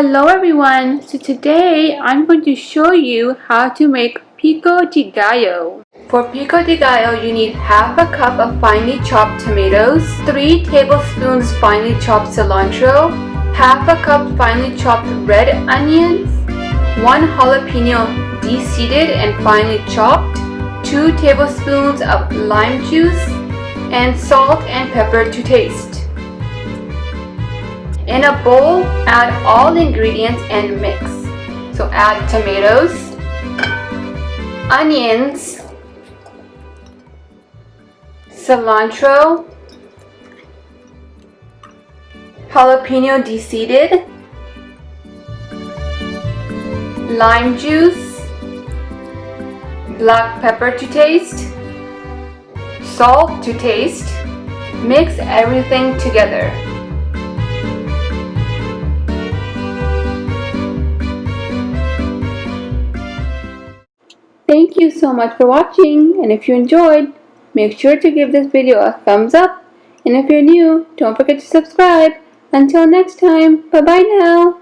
Hello everyone! So today I'm going to show you how to make Pico de Gallo. For Pico de Gallo you need half a cup of finely chopped tomatoes, 3 tablespoons finely chopped cilantro, half a cup finely chopped red onions, 1 jalapeno deseeded and finely chopped, 2 tablespoons of lime juice, and salt and pepper to taste. In a bowl, add all ingredients and mix. So add tomatoes, onions, cilantro, jalapeno deseeded, lime juice, black pepper to taste, salt to taste. Mix everything together. Thank you so much for watching, and if you enjoyed, make sure to give this video a thumbs up, and if you're new, don't forget to subscribe. Until next time, bye bye now.